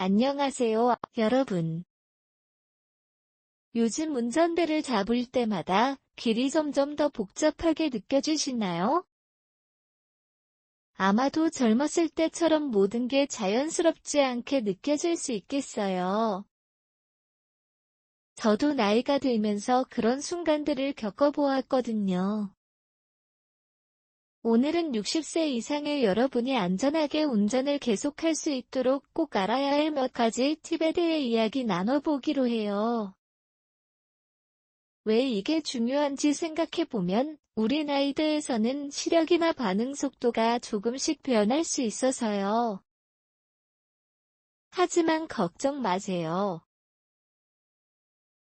안녕하세요, 여러분. 요즘 운전대를 잡을 때마다 길이 점점 더 복잡하게 느껴지시나요? 아마도 젊었을 때처럼 모든 게 자연스럽지 않게 느껴질 수 있겠어요. 저도 나이가 들면서 그런 순간들을 겪어보았거든요. 오늘은 60세 이상의 여러분이 안전하게 운전을 계속할 수 있도록 꼭 알아야 할 몇 가지 팁에 대해 이야기 나눠보기로 해요. 왜 이게 중요한지 생각해보면 우리 나이대에서는 시력이나 반응 속도가 조금씩 변할 수 있어서요. 하지만 걱정 마세요.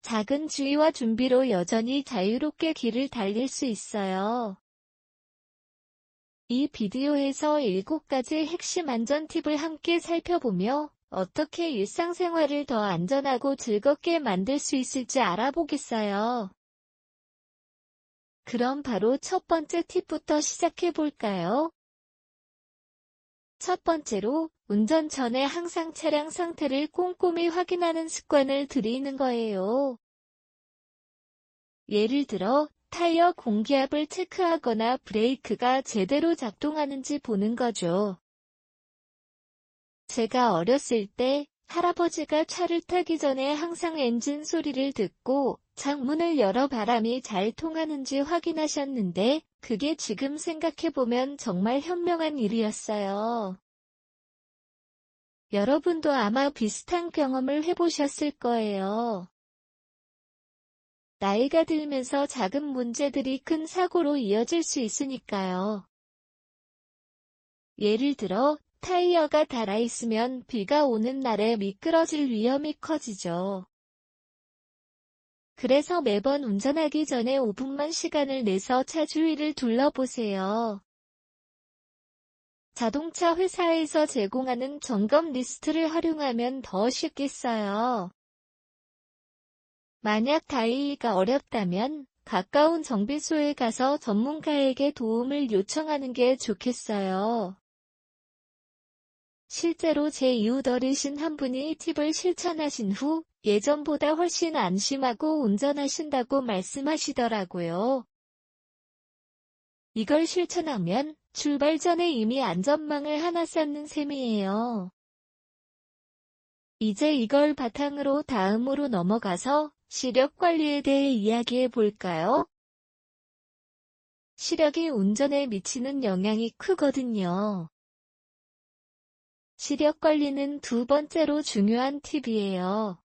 작은 주의와 준비로 여전히 자유롭게 길을 달릴 수 있어요. 이 비디오에서 7가지 핵심 안전 팁을 함께 살펴보며 어떻게 일상생활을 더 안전하고 즐겁게 만들 수 있을지 알아보겠어요. 그럼 바로 첫 번째 팁부터 시작해 볼까요? 첫 번째로, 운전 전에 항상 차량 상태를 꼼꼼히 확인하는 습관을 들이는 거예요. 예를 들어, 타이어 공기압을 체크하거나 브레이크가 제대로 작동하는지 보는 거죠. 제가 어렸을 때 할아버지가 차를 타기 전에 항상 엔진 소리를 듣고 창문을 열어 바람이 잘 통하는지 확인하셨는데 그게 지금 생각해보면 정말 현명한 일이었어요. 여러분도 아마 비슷한 경험을 해보셨을 거예요. 나이가 들면서 작은 문제들이 큰 사고로 이어질 수 있으니까요. 예를 들어, 타이어가 닳아있으면 비가 오는 날에 미끄러질 위험이 커지죠. 그래서 매번 운전하기 전에 5분만 시간을 내서 차 주위를 둘러보세요. 자동차 회사에서 제공하는 점검 리스트를 활용하면 더 쉽겠어요. 만약 달리기가 어렵다면 가까운 정비소에 가서 전문가에게 도움을 요청하는 게 좋겠어요. 실제로 제 이웃 어르신 한 분이 팁을 실천하신 후 예전보다 훨씬 안심하고 운전하신다고 말씀하시더라고요. 이걸 실천하면 출발 전에 이미 안전망을 하나 쌓는 셈이에요. 이제 이걸 바탕으로 다음으로 넘어가서 시력 관리에 대해 이야기해 볼까요? 시력이 운전에 미치는 영향이 크거든요. 시력 관리는 두 번째로 중요한 팁이에요.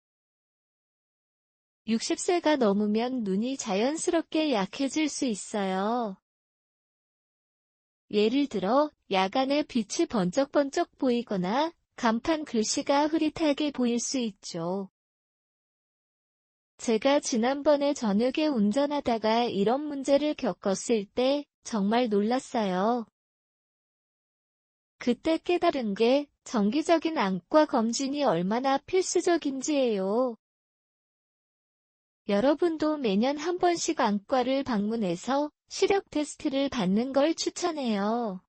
60세가 넘으면 눈이 자연스럽게 약해질 수 있어요. 예를 들어, 야간에 빛이 번쩍번쩍 보이거나 간판 글씨가 흐릿하게 보일 수 있죠. 제가 지난번에 저녁에 운전하다가 이런 문제를 겪었을 때 정말 놀랐어요. 그때 깨달은 게 정기적인 안과 검진이 얼마나 필수적인지예요. 여러분도 매년 한 번씩 안과를 방문해서 시력 테스트를 받는 걸 추천해요.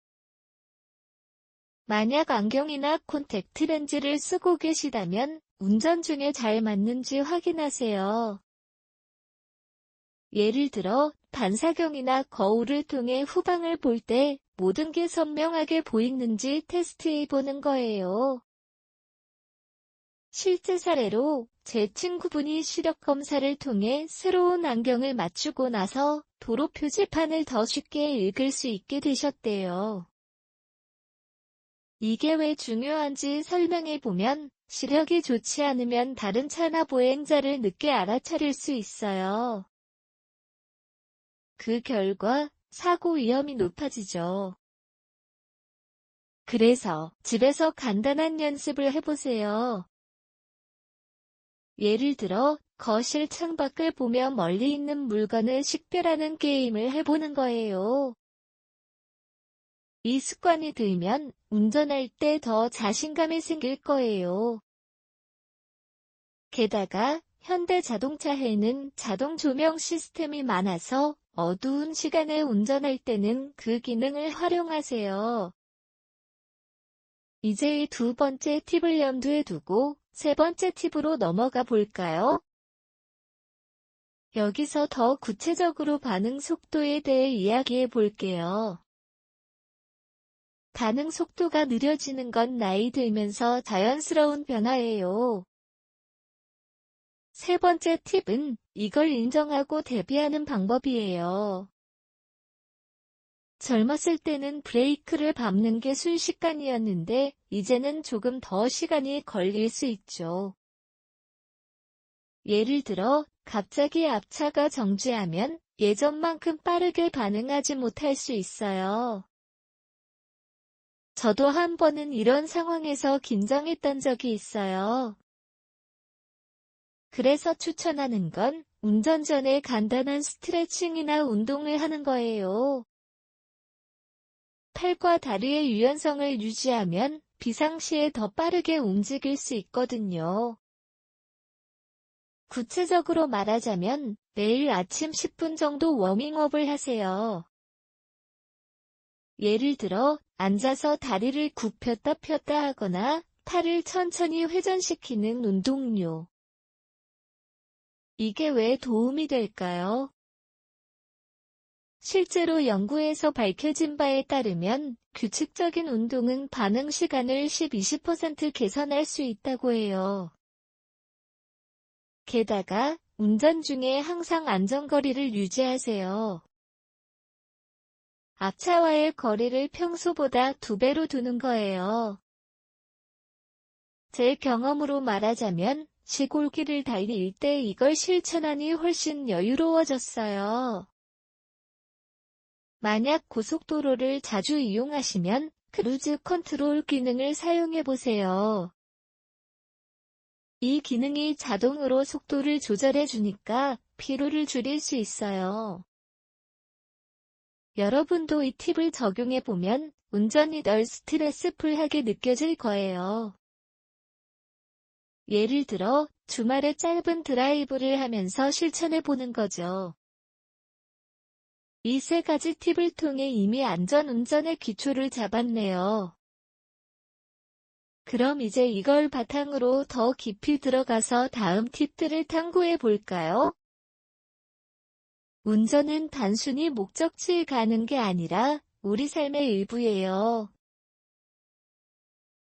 만약 안경이나 콘택트 렌즈를 쓰고 계시다면 운전 중에 잘 맞는지 확인하세요. 예를 들어 반사경이나 거울을 통해 후방을 볼 때 모든 게 선명하게 보이는지 테스트해보는 거예요. 실제 사례로 제 친구분이 시력 검사를 통해 새로운 안경을 맞추고 나서 도로 표지판을 더 쉽게 읽을 수 있게 되셨대요. 이게 왜 중요한지 설명해보면 시력이 좋지 않으면 다른 차나 보행자를 늦게 알아차릴 수 있어요. 그 결과 사고 위험이 높아지죠. 그래서 집에서 간단한 연습을 해보세요. 예를 들어 거실 창밖을 보며 멀리 있는 물건을 식별하는 게임을 해보는 거예요. 이 습관이 들면 운전할 때 더 자신감이 생길 거예요. 게다가 현대 자동차에는 자동 조명 시스템이 많아서 어두운 시간에 운전할 때는 그 기능을 활용하세요. 이제 이 두 번째 팁을 염두에 두고 세 번째 팁으로 넘어가 볼까요? 여기서 더 구체적으로 반응 속도에 대해 이야기해 볼게요. 반응 속도가 느려지는 건 나이 들면서 자연스러운 변화예요. 세 번째 팁은 이걸 인정하고 대비하는 방법이에요. 젊었을 때는 브레이크를 밟는 게 순식간이었는데 이제는 조금 더 시간이 걸릴 수 있죠. 예를 들어 갑자기 앞차가 정지하면 예전만큼 빠르게 반응하지 못할 수 있어요. 저도 한 번은 이런 상황에서 긴장했던 적이 있어요. 그래서 추천하는 건 운전 전에 간단한 스트레칭이나 운동을 하는 거예요. 팔과 다리의 유연성을 유지하면 비상시에 더 빠르게 움직일 수 있거든요. 구체적으로 말하자면 매일 아침 10분 정도 워밍업을 하세요. 예를 들어 앉아서 다리를 굽혔다 폈다 하거나 팔을 천천히 회전시키는 운동요. 이게 왜 도움이 될까요? 실제로 연구에서 밝혀진 바에 따르면 규칙적인 운동은 반응 시간을 10-20% 개선할 수 있다고 해요. 게다가 운전 중에 항상 안전거리를 유지하세요. 앞차와의 거리를 평소보다 2배로 두는 거예요. 제 경험으로 말하자면 시골길을 달릴 때 이걸 실천하니 훨씬 여유로워졌어요. 만약 고속도로를 자주 이용하시면 크루즈 컨트롤 기능을 사용해 보세요. 이 기능이 자동으로 속도를 조절해 주니까 피로를 줄일 수 있어요. 여러분도 이 팁을 적용해 보면 운전이 덜 스트레스풀하게 느껴질 거예요. 예를 들어 주말에 짧은 드라이브를 하면서 실천해 보는 거죠. 이 세 가지 팁을 통해 이미 안전운전의 기초를 잡았네요. 그럼 이제 이걸 바탕으로 더 깊이 들어가서 다음 팁들을 탐구해 볼까요? 운전은 단순히 목적지에 가는 게 아니라 우리 삶의 일부예요.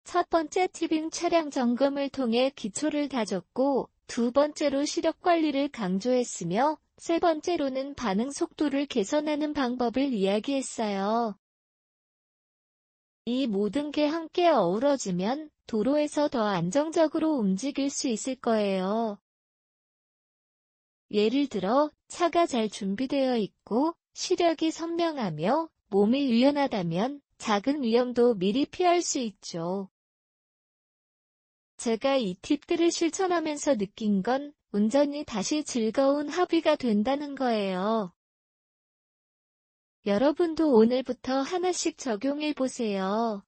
첫 번째 팁인 차량 점검을 통해 기초를 다졌고, 두 번째로 시력 관리를 강조했으며, 세 번째로는 반응 속도를 개선하는 방법을 이야기했어요. 이 모든 게 함께 어우러지면 도로에서 더 안정적으로 움직일 수 있을 거예요. 예를 들어 차가 잘 준비되어 있고 시력이 선명하며 몸이 유연하다면 작은 위험도 미리 피할 수 있죠. 제가 이 팁들을 실천하면서 느낀 건 운전이 다시 즐거운 합의가 된다는 거예요. 여러분도 오늘부터 하나씩 적용해 보세요.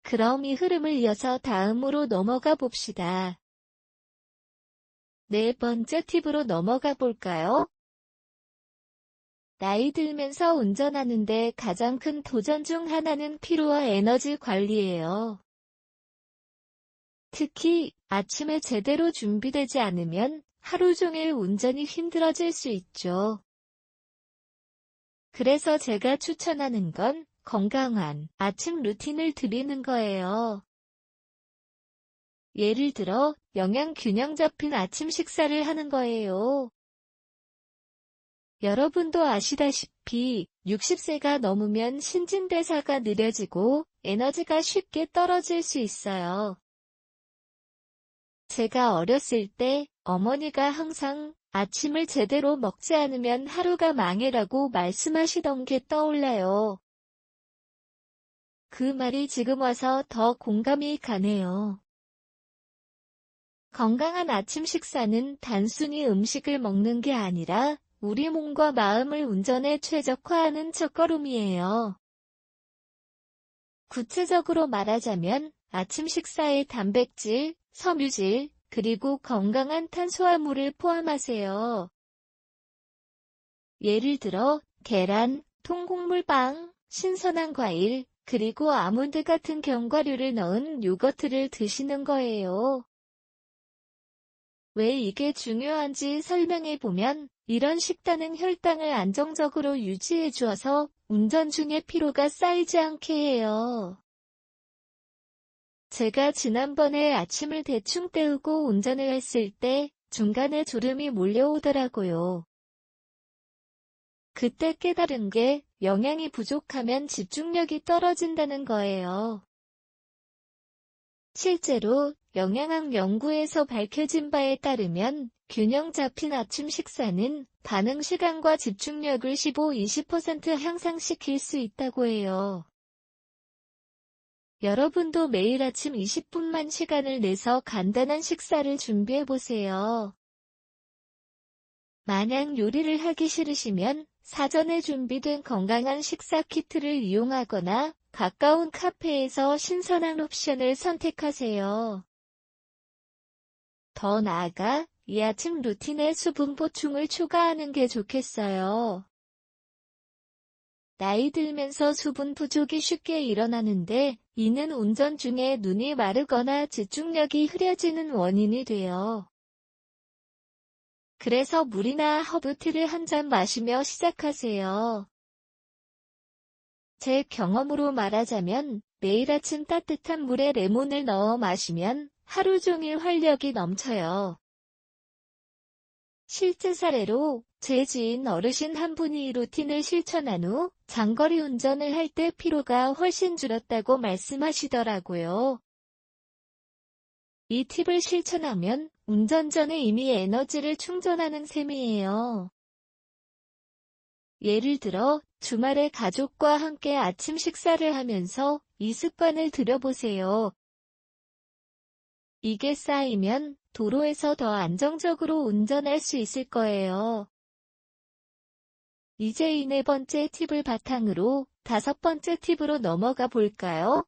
그럼 이 흐름을 이어서 다음으로 넘어가 봅시다. 네 번째 팁으로 넘어가 볼까요? 나이 들면서 운전하는데 가장 큰 도전 중 하나는 피로와 에너지 관리예요. 특히 아침에 제대로 준비되지 않으면 하루 종일 운전이 힘들어질 수 있죠. 그래서 제가 추천하는 건 건강한 아침 루틴을 들이는 거예요. 예를 들어 영양 균형 잡힌 아침 식사를 하는 거예요. 여러분도 아시다시피 60세가 넘으면 신진대사가 느려지고 에너지가 쉽게 떨어질 수 있어요. 제가 어렸을 때 어머니가 항상 아침을 제대로 먹지 않으면 하루가 망해라고 말씀하시던 게 떠올라요. 그 말이 지금 와서 더 공감이 가네요. 건강한 아침 식사는 단순히 음식을 먹는 게 아니라 우리 몸과 마음을 운전에 최적화하는 첫걸음이에요. 구체적으로 말하자면 아침 식사에 단백질, 섬유질, 그리고 건강한 탄수화물을 포함하세요. 예를 들어 계란, 통곡물빵, 신선한 과일, 그리고 아몬드 같은 견과류를 넣은 요거트를 드시는 거예요. 왜 이게 중요한지 설명해보면, 이런 식단은 혈당을 안정적으로 유지해 주어서 운전 중에 피로가 쌓이지 않게 해요. 제가 지난번에 아침을 대충 때우고 운전을 했을 때 중간에 졸음이 몰려오더라고요. 그때 깨달은 게 영양이 부족하면 집중력이 떨어진다는 거예요. 실제로 영양학 연구에서 밝혀진 바에 따르면 균형 잡힌 아침 식사는 반응 시간과 집중력을 15-20% 향상시킬 수 있다고 해요. 여러분도 매일 아침 20분만 시간을 내서 간단한 식사를 준비해보세요. 만약 요리를 하기 싫으시면 사전에 준비된 건강한 식사 키트를 이용하거나 가까운 카페에서 신선한 옵션을 선택하세요. 더 나아가 이 아침 루틴에 수분 보충을 추가하는 게 좋겠어요. 나이 들면서 수분 부족이 쉽게 일어나는데 이는 운전 중에 눈이 마르거나 집중력이 흐려지는 원인이 돼요. 그래서 물이나 허브티를 한 잔 마시며 시작하세요. 제 경험으로 말하자면 매일 아침 따뜻한 물에 레몬을 넣어 마시면 하루 종일 활력이 넘쳐요. 실제 사례로 제 지인 어르신 한 분이 이 루틴을 실천한 후 장거리 운전을 할 때 피로가 훨씬 줄었다고 말씀하시더라고요. 이 팁을 실천하면 운전 전에 이미 에너지를 충전하는 셈이에요. 예를 들어 주말에 가족과 함께 아침 식사를 하면서 이 습관을 들여보세요. 이게 쌓이면 도로에서 더 안정적으로 운전할 수 있을 거예요. 이제 이 네 번째 팁을 바탕으로 다섯 번째 팁으로 넘어가 볼까요?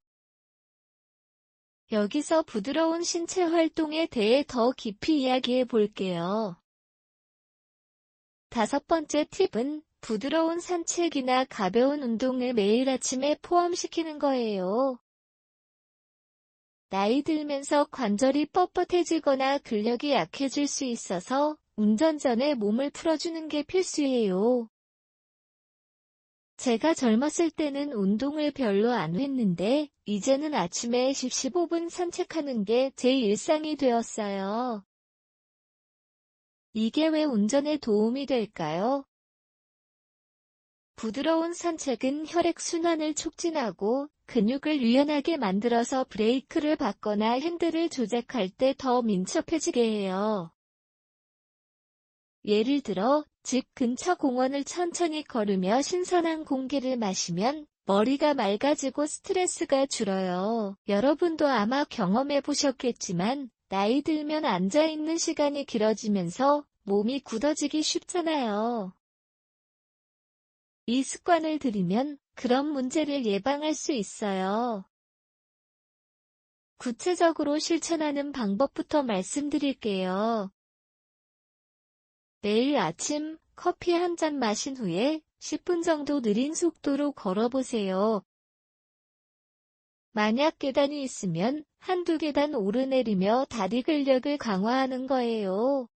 여기서 부드러운 신체 활동에 대해 더 깊이 이야기해 볼게요. 다섯 번째 팁은 부드러운 산책이나 가벼운 운동을 매일 아침에 포함시키는 거예요. 나이 들면서 관절이 뻣뻣해지거나 근력이 약해질 수 있어서 운전 전에 몸을 풀어주는 게 필수예요. 제가 젊었을 때는 운동을 별로 안 했는데 이제는 아침에 10-15분 산책하는 게 제 일상이 되었어요. 이게 왜 운전에 도움이 될까요? 부드러운 산책은 혈액순환을 촉진하고 근육을 유연하게 만들어서 브레이크를 밟거나 핸들을 조작할 때 더 민첩해지게 해요. 예를 들어 집 근처 공원을 천천히 걸으며 신선한 공기를 마시면 머리가 맑아지고 스트레스가 줄어요. 여러분도 아마 경험해 보셨겠지만 나이 들면 앉아있는 시간이 길어지면서 몸이 굳어지기 쉽잖아요. 이 습관을 들이면 그런 문제를 예방할 수 있어요. 구체적으로 실천하는 방법부터 말씀드릴게요. 매일 아침 커피 한 잔 마신 후에 10분 정도 느린 속도로 걸어보세요. 만약 계단이 있으면 한두 계단 오르내리며 다리 근력을 강화하는 거예요.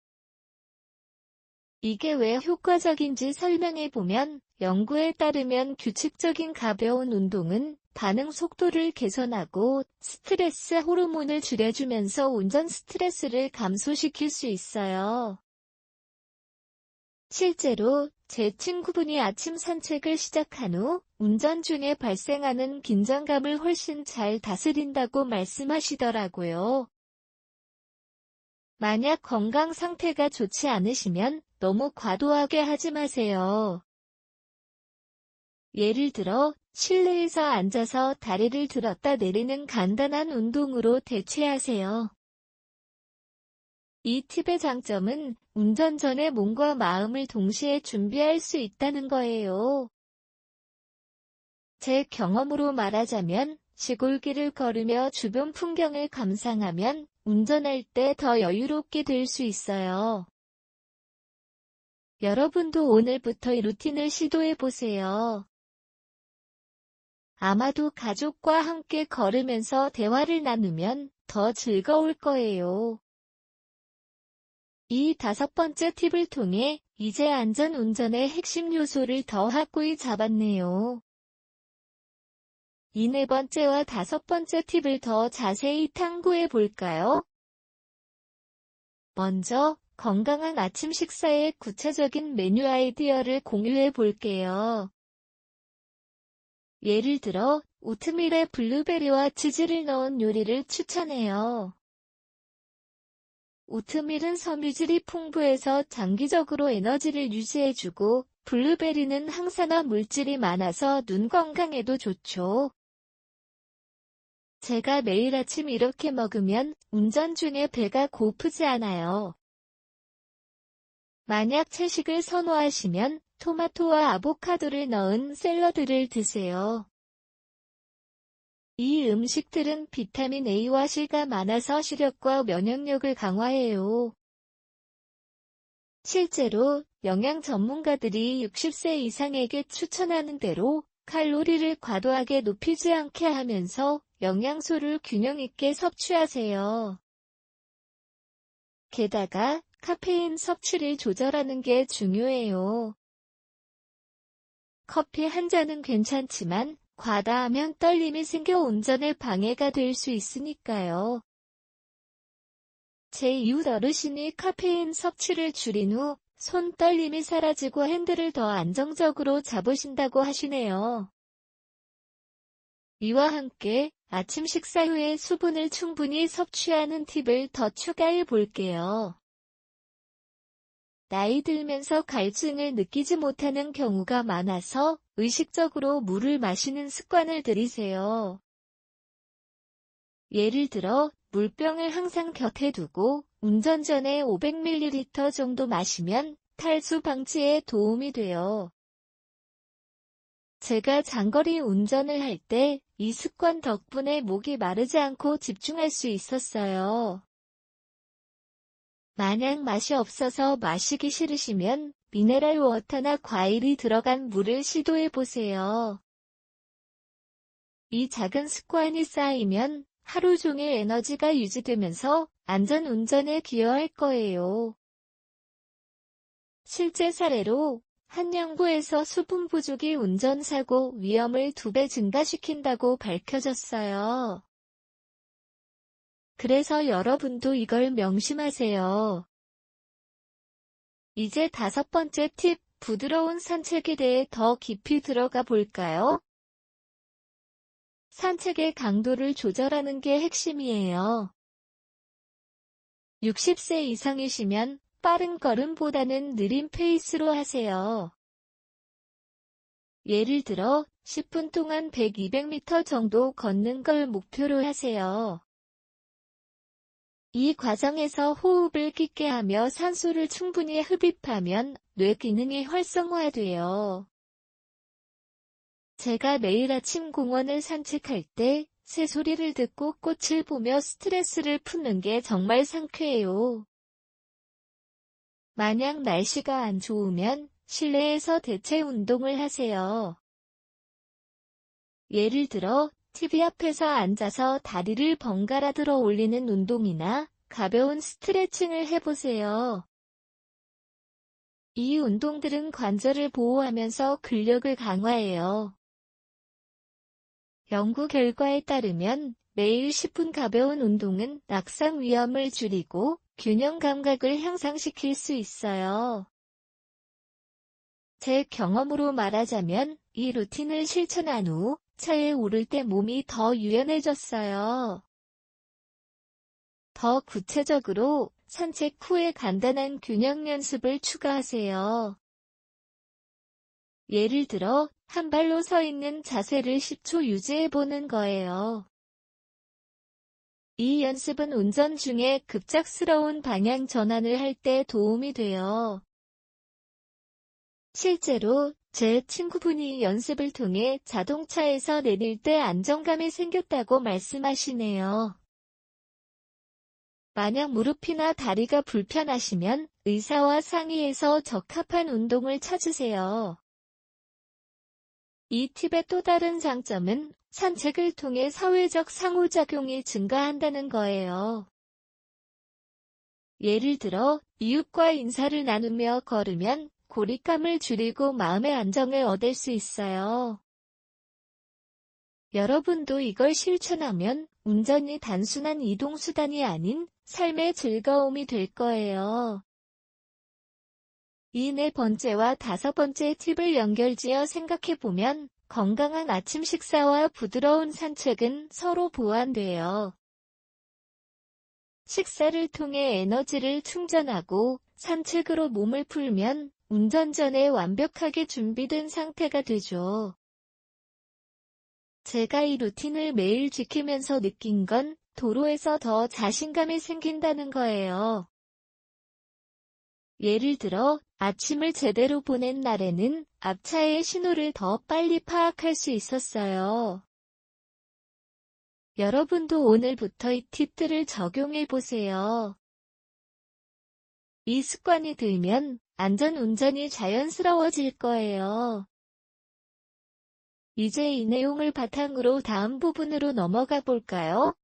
이게 왜 효과적인지 설명해보면 연구에 따르면 규칙적인 가벼운 운동은 반응 속도를 개선하고 스트레스 호르몬을 줄여주면서 운전 스트레스를 감소시킬 수 있어요. 실제로 제 친구분이 아침 산책을 시작한 후 운전 중에 발생하는 긴장감을 훨씬 잘 다스린다고 말씀하시더라고요. 만약 건강 상태가 좋지 않으시면 너무 과도하게 하지 마세요. 예를 들어 실내에서 앉아서 다리를 들었다 내리는 간단한 운동으로 대체하세요. 이 팁의 장점은 운전 전에 몸과 마음을 동시에 준비할 수 있다는 거예요. 제 경험으로 말하자면 시골길을 걸으며 주변 풍경을 감상하면 운전할 때 더 여유롭게 될 수 있어요. 여러분도 오늘부터 이 루틴을 시도해 보세요. 아마도 가족과 함께 걸으면서 대화를 나누면 더 즐거울 거예요. 이 5번째 팁을 통해 이제 안전운전의 핵심 요소를 더 확고히 잡았네요. 이 4번째와 5번째 팁을 더 자세히 탐구해 볼까요? 먼저, 건강한 아침 식사의 구체적인 메뉴 아이디어를 공유해 볼게요. 예를 들어, 오트밀에 블루베리와 치즈를 넣은 요리를 추천해요. 오트밀은 섬유질이 풍부해서 장기적으로 에너지를 유지해주고, 블루베리는 항산화 물질이 많아서 눈 건강에도 좋죠. 제가 매일 아침 이렇게 먹으면 운전 중에 배가 고프지 않아요. 만약 채식을 선호하시면 토마토와 아보카도를 넣은 샐러드를 드세요. 이 음식들은 비타민 A와 C가 많아서 시력과 면역력을 강화해요. 실제로 영양 전문가들이 60세 이상에게 추천하는 대로 칼로리를 과도하게 높이지 않게 하면서 영양소를 균형 있게 섭취하세요. 게다가 카페인 섭취를 조절하는 게 중요해요. 커피 한 잔은 괜찮지만 과다하면 떨림이 생겨 운전에 방해가 될 수 있으니까요. 제 이웃 어르신이 카페인 섭취를 줄인 후 손 떨림이 사라지고 핸들을 더 안정적으로 잡으신다고 하시네요. 이와 함께 아침 식사 후에 수분을 충분히 섭취하는 팁을 더 추가해 볼게요. 나이 들면서 갈증을 느끼지 못하는 경우가 많아서 의식적으로 물을 마시는 습관을 들이세요. 예를 들어 물병을 항상 곁에 두고 운전 전에 500ml 정도 마시면 탈수 방지에 도움이 돼요. 제가 장거리 운전을 할 때 이 습관 덕분에 목이 마르지 않고 집중할 수 있었어요. 만약 맛이 없어서 마시기 싫으시면 미네랄 워터나 과일이 들어간 물을 시도해 보세요. 이 작은 습관이 쌓이면 하루 종일 에너지가 유지되면서 안전 운전에 기여할 거예요. 실제 사례로 한 연구에서 수분 부족이 운전사고 위험을 2배 증가시킨다고 밝혀졌어요. 그래서 여러분도 이걸 명심하세요. 이제 5번째 팁, 부드러운 산책에 대해 더 깊이 들어가 볼까요? 산책의 강도를 조절하는 게 핵심이에요. 60세 이상이시면 빠른 걸음보다는 느린 페이스로 하세요. 예를 들어 10분 동안 100-200m 정도 걷는 걸 목표로 하세요. 이 과정에서 호흡을 깊게 하며 산소를 충분히 흡입하면 뇌 기능이 활성화돼요. 제가 매일 아침 공원을 산책할 때 새소리를 듣고 꽃을 보며 스트레스를 푸는 게 정말 상쾌해요. 만약 날씨가 안 좋으면 실내에서 대체 운동을 하세요. 예를 들어 TV 앞에서 앉아서 다리를 번갈아 들어 올리는 운동이나 가벼운 스트레칭을 해보세요. 이 운동들은 관절을 보호하면서 근력을 강화해요. 연구 결과에 따르면 매일 10분 가벼운 운동은 낙상 위험을 줄이고 균형 감각을 향상시킬 수 있어요. 제 경험으로 말하자면 이 루틴을 실천한 후 차에 오를 때 몸이 더 유연해졌어요. 더 구체적으로 산책 후에 간단한 균형 연습을 추가하세요. 예를 들어 한 발로 서 있는 자세를 10초 유지해보는 거예요. 이 연습은 운전 중에 급작스러운 방향 전환을 할 때 도움이 돼요. 실제로 제 친구분이 연습을 통해 자동차에서 내릴 때 안정감이 생겼다고 말씀하시네요. 만약 무릎이나 다리가 불편하시면 의사와 상의해서 적합한 운동을 찾으세요. 이 팁의 또 다른 장점은 산책을 통해 사회적 상호작용이 증가한다는 거예요. 예를 들어, 이웃과 인사를 나누며 걸으면 고립감을 줄이고 마음의 안정을 얻을 수 있어요. 여러분도 이걸 실천하면 운전이 단순한 이동수단이 아닌 삶의 즐거움이 될 거예요. 이 네 번째와 다섯 번째 팁을 연결지어 생각해보면 건강한 아침 식사와 부드러운 산책은 서로 보완돼요. 식사를 통해 에너지를 충전하고 산책으로 몸을 풀면 운전 전에 완벽하게 준비된 상태가 되죠. 제가 이 루틴을 매일 지키면서 느낀 건 도로에서 더 자신감이 생긴다는 거예요. 예를 들어, 아침을 제대로 보낸 날에는 앞차의 신호를 더 빨리 파악할 수 있었어요. 여러분도 오늘부터 이 팁들을 적용해 보세요. 이 습관이 들면 안전 운전이 자연스러워질 거예요. 이제 이 내용을 바탕으로 다음 부분으로 넘어가 볼까요?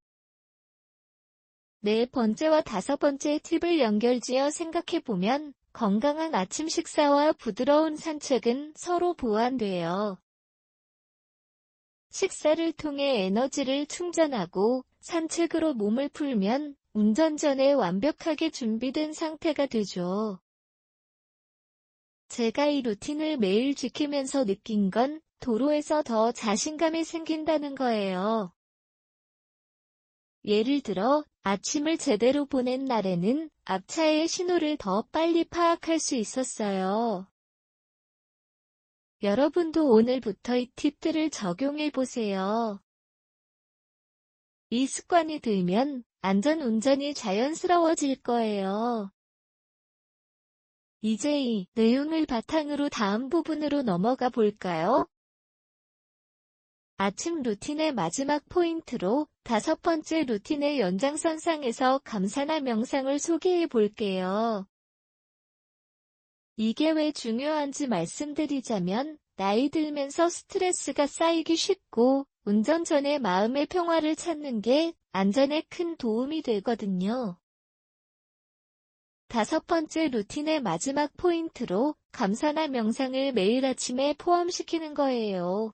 네 번째와 다섯 번째 팁을 연결지어 생각해보면 건강한 아침 식사와 부드러운 산책은 서로 보완돼요. 식사를 통해 에너지를 충전하고 산책으로 몸을 풀면 운전 전에 완벽하게 준비된 상태가 되죠. 제가 이 루틴을 매일 지키면서 느낀 건 도로에서 더 자신감이 생긴다는 거예요. 예를 들어, 아침을 제대로 보낸 날에는 앞차의 신호를 더 빨리 파악할 수 있었어요. 여러분도 오늘부터 이 팁들을 적용해 보세요. 이 습관이 들면 안전 운전이 자연스러워질 거예요. 이제 이 내용을 바탕으로 다음 부분으로 넘어가 볼까요? 아침 루틴의 마지막 포인트로 다섯 번째 루틴의 연장선상에서 감사나 명상을 소개해 볼게요. 이게 왜 중요한지 말씀드리자면, 나이 들면서 스트레스가 쌓이기 쉽고, 운전 전에 마음의 평화를 찾는 게 안전에 큰 도움이 되거든요. 다섯 번째 루틴의 마지막 포인트로 감사나 명상을 매일 아침에 포함시키는 거예요.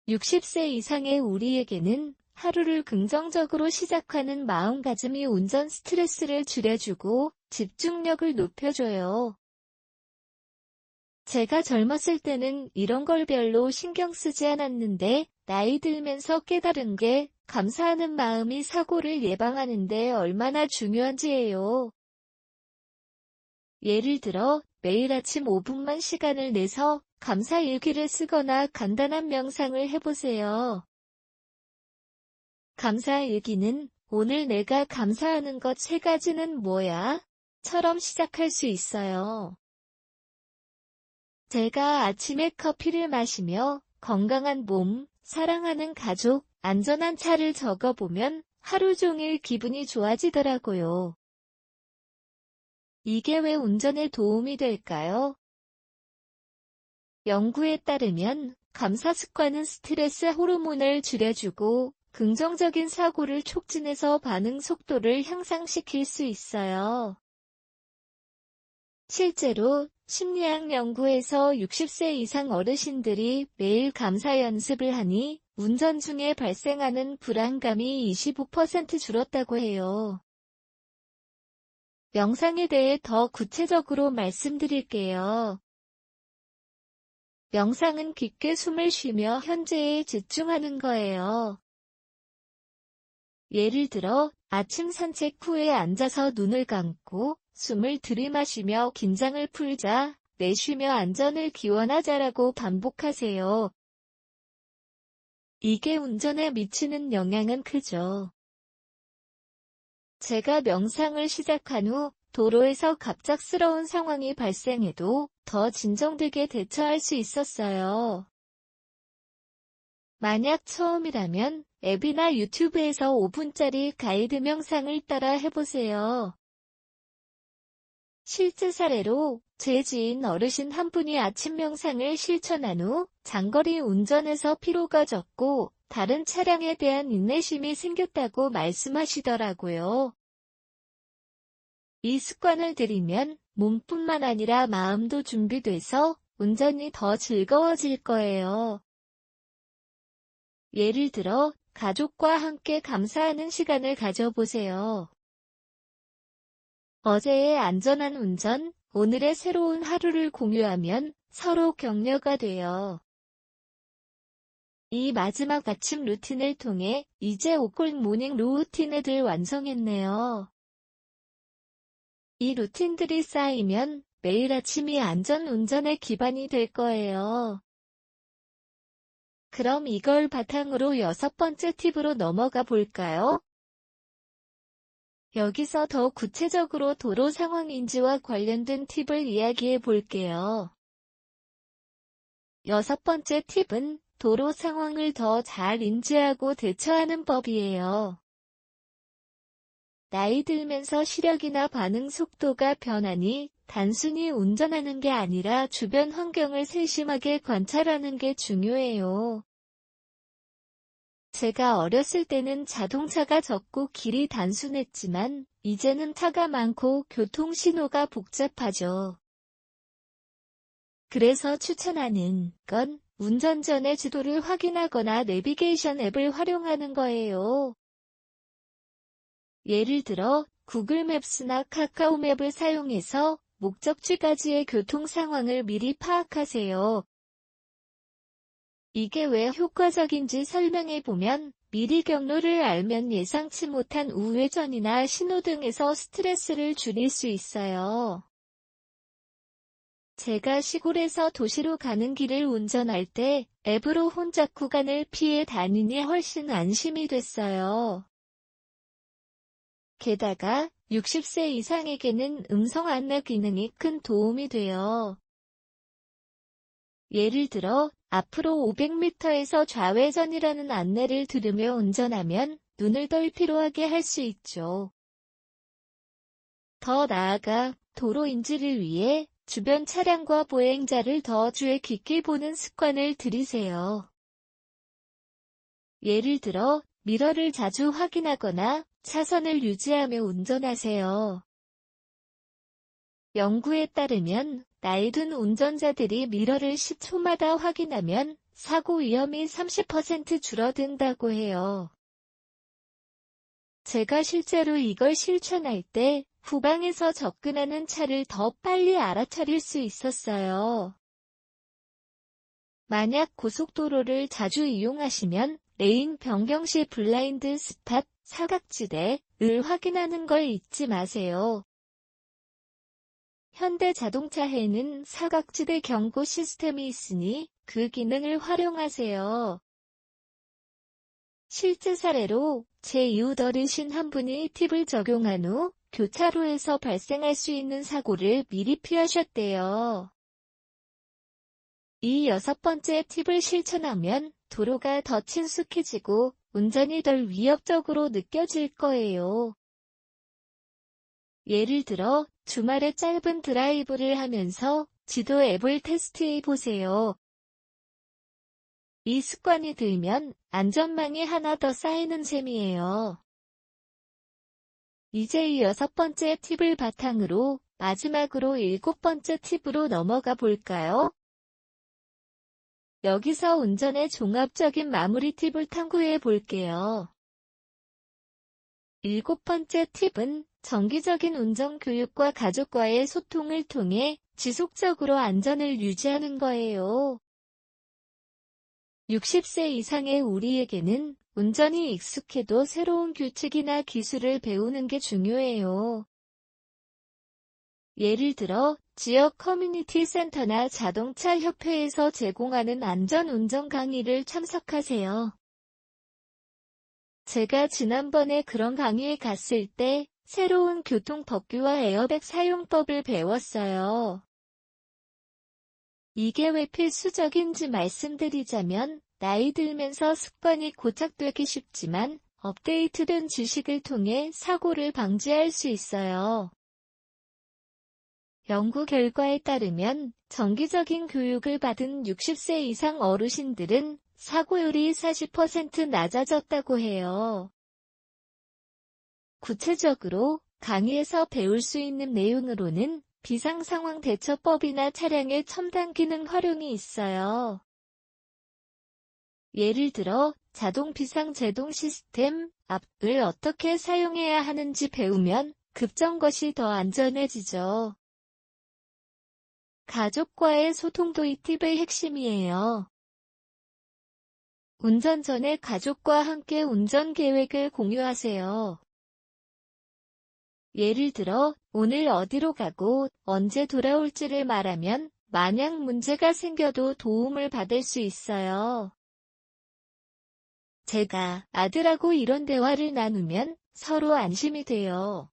60세 이상의 우리에게는 하루를 긍정적으로 시작하는 마음가짐이 운전 스트레스를 줄여주고 집중력을 높여줘요. 제가 젊었을 때는 이런 걸 별로 신경 쓰지 않았는데 나이 들면서 깨달은 게 감사하는 마음이 사고를 예방하는 데 얼마나 중요한지예요. 예를 들어 매일 아침 5분만 시간을 내서 감사 일기를 쓰거나 간단한 명상을 해보세요. 감사 일기는 오늘 내가 감사하는 것 3가지는 뭐야? 처럼 시작할 수 있어요. 제가 아침에 커피를 마시며 건강한 몸, 사랑하는 가족, 안전한 차를 적어보면 하루 종일 기분이 좋아지더라고요. 이게 왜 운전에 도움이 될까요? 연구에 따르면 감사 습관은 스트레스 호르몬을 줄여주고 긍정적인 사고를 촉진해서 반응 속도를 향상시킬 수 있어요. 실제로 심리학 연구에서 60세 이상 어르신들이 매일 감사 연습을 하니 운전 중에 발생하는 불안감이 25% 줄었다고 해요. 명상에 대해 더 구체적으로 말씀드릴게요. 명상은 깊게 숨을 쉬며 현재에 집중하는 거예요. 예를 들어, 아침 산책 후에 앉아서 눈을 감고 숨을 들이마시며 긴장을 풀자, 내쉬며 안전을 기원하자라고 반복하세요. 이게 운전에 미치는 영향은 크죠. 제가 명상을 시작한 후 도로에서 갑작스러운 상황이 발생해도 더 진정되게 대처할 수 있었어요. 만약 처음이라면 앱이나 유튜브에서 5분짜리 가이드 명상을 따라 해보세요. 실제 사례로 제 지인 어르신 한 분이 아침 명상을 실천한 후 장거리 운전에서 피로가 졌고 다른 차량에 대한 인내심이 생겼다고 말씀하시더라고요. 이 습관을 들이면 몸뿐만 아니라 마음도 준비돼서 운전이 더 즐거워질 거예요. 예를 들어, 가족과 함께 감사하는 시간을 가져보세요. 어제의 안전한 운전, 오늘의 새로운 하루를 공유하면 서로 격려가 돼요. 이 마지막 아침 루틴을 통해 이제 5콜 모닝 루틴을 완성했네요. 이 루틴들이 쌓이면 매일 아침이 안전 운전의 기반이 될 거예요. 그럼 이걸 바탕으로 6번째 팁으로 넘어가 볼까요? 여기서 더 구체적으로 도로 상황 인지와 관련된 팁을 이야기해 볼게요. 6번째 팁은 도로 상황을 더 잘 인지하고 대처하는 법이에요. 나이 들면서 시력이나 반응 속도가 변하니 단순히 운전하는 게 아니라 주변 환경을 세심하게 관찰하는 게 중요해요. 제가 어렸을 때는 자동차가 적고 길이 단순했지만 이제는 차가 많고 교통신호가 복잡하죠. 그래서 추천하는 건 운전 전에 지도를 확인하거나 내비게이션 앱을 활용하는 거예요. 예를 들어 구글 맵스나 카카오 맵을 사용해서 목적지까지의 교통 상황을 미리 파악하세요. 이게 왜 효과적인지 설명해 보면 미리 경로를 알면 예상치 못한 우회전이나 신호등에서 스트레스를 줄일 수 있어요. 제가 시골에서 도시로 가는 길을 운전할 때 앱으로 혼잡 구간을 피해 다니니 훨씬 안심이 됐어요. 게다가 60세 이상에게는 음성 안내 기능이 큰 도움이 돼요. 예를 들어 앞으로 500m에서 좌회전이라는 안내를 들으며 운전하면 눈을 덜 피로하게 할 수 있죠. 더 나아가 도로 인지를 위해 주변 차량과 보행자를 더 주의 깊게 보는 습관을 들이세요. 예를 들어 미러를 자주 확인하거나 차선을 유지하며 운전하세요. 연구에 따르면 나이 든 운전자들이 미러를 10초마다 확인하면 사고 위험이 30% 줄어든다고 해요. 제가 실제로 이걸 실천할 때 후방에서 접근하는 차를 더 빨리 알아차릴 수 있었어요. 만약 고속도로를 자주 이용하시면 레인 변경 시 블라인드 스팟, 사각지대를 확인하는 걸 잊지 마세요. 현대 자동차에는 사각지대 경고 시스템이 있으니 그 기능을 활용하세요. 실제 사례로 제 이웃 어르신 한 분이 팁을 적용한 후 교차로에서 발생할 수 있는 사고를 미리 피하셨대요. 이 6번째 팁을 실천하면 도로가 더 친숙해지고 운전이 덜 위협적으로 느껴질 거예요. 예를 들어 주말에 짧은 드라이브를 하면서 지도 앱을 테스트해 보세요. 이 습관이 들면 안전망이 하나 더 쌓이는 셈이에요. 이제 이 6번째 팁을 바탕으로 마지막으로 7번째 팁으로 넘어가 볼까요? 여기서 운전의 종합적인 마무리 팁을 탐구해 볼게요. 7번째 팁은 정기적인 운전 교육과 가족과의 소통을 통해 지속적으로 안전을 유지하는 거예요. 60세 이상의 우리에게는 운전이 익숙해도 새로운 규칙이나 기술을 배우는 게 중요해요. 예를 들어 지역 커뮤니티 센터나 자동차 협회에서 제공하는 안전운전 강의를 참석하세요. 제가 지난번에 그런 강의에 갔을 때 새로운 교통법규와 에어백 사용법을 배웠어요. 이게 왜 필수적인지 말씀드리자면 나이 들면서 습관이 고착되기 쉽지만 업데이트된 지식을 통해 사고를 방지할 수 있어요. 연구 결과에 따르면 정기적인 교육을 받은 60세 이상 어르신들은 사고율이 40% 낮아졌다고 해요. 구체적으로 강의에서 배울 수 있는 내용으로는 비상상황 대처법이나 차량의 첨단 기능 활용이 있어요. 예를 들어 자동 비상 제동 시스템 앱을 어떻게 사용해야 하는지 배우면 급정 것이 더 안전해지죠. 가족과의 소통도 이 팁의 핵심이에요. 운전 전에 가족과 함께 운전 계획을 공유하세요. 예를 들어, 오늘 어디로 가고 언제 돌아올지를 말하면 만약 문제가 생겨도 도움을 받을 수 있어요. 제가 아들하고 이런 대화를 나누면 서로 안심이 돼요.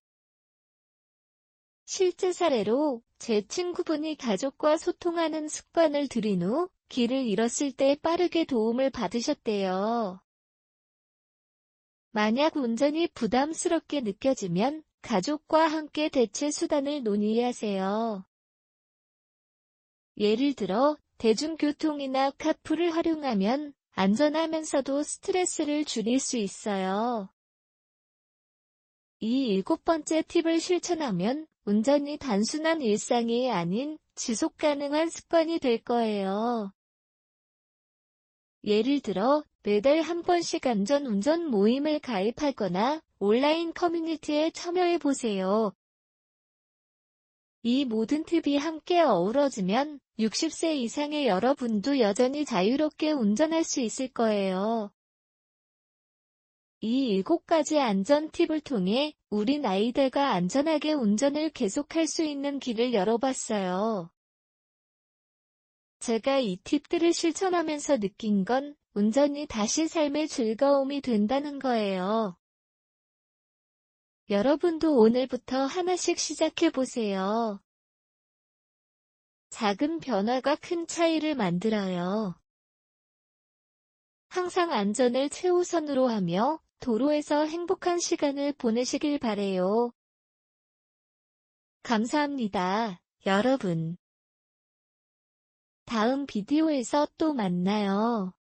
실제 사례로 제 친구분이 가족과 소통하는 습관을 들인 후 길을 잃었을 때 빠르게 도움을 받으셨대요. 만약 운전이 부담스럽게 느껴지면 가족과 함께 대체 수단을 논의하세요. 예를 들어 대중교통이나 카풀을 활용하면 안전하면서도 스트레스를 줄일 수 있어요. 이 7번째 팁을 실천하면 운전이 단순한 일상이 아닌 지속 가능한 습관이 될 거예요. 예를 들어 매달 한 번씩 안전운전 모임을 가입하거나 온라인 커뮤니티에 참여해 보세요. 이 모든 팁이 함께 어우러지면 60세 이상의 여러분도 여전히 자유롭게 운전할 수 있을 거예요. 이 7가지 안전 팁을 통해 우린 아이들과 안전하게 운전을 계속할 수 있는 길을 열어봤어요. 제가 이 팁들을 실천하면서 느낀 건 운전이 다시 삶의 즐거움이 된다는 거예요. 여러분도 오늘부터 하나씩 시작해보세요. 작은 변화가 큰 차이를 만들어요. 항상 안전을 최우선으로 하며 도로에서 행복한 시간을 보내시길 바래요. 감사합니다, 여러분. 다음 비디오에서 또 만나요.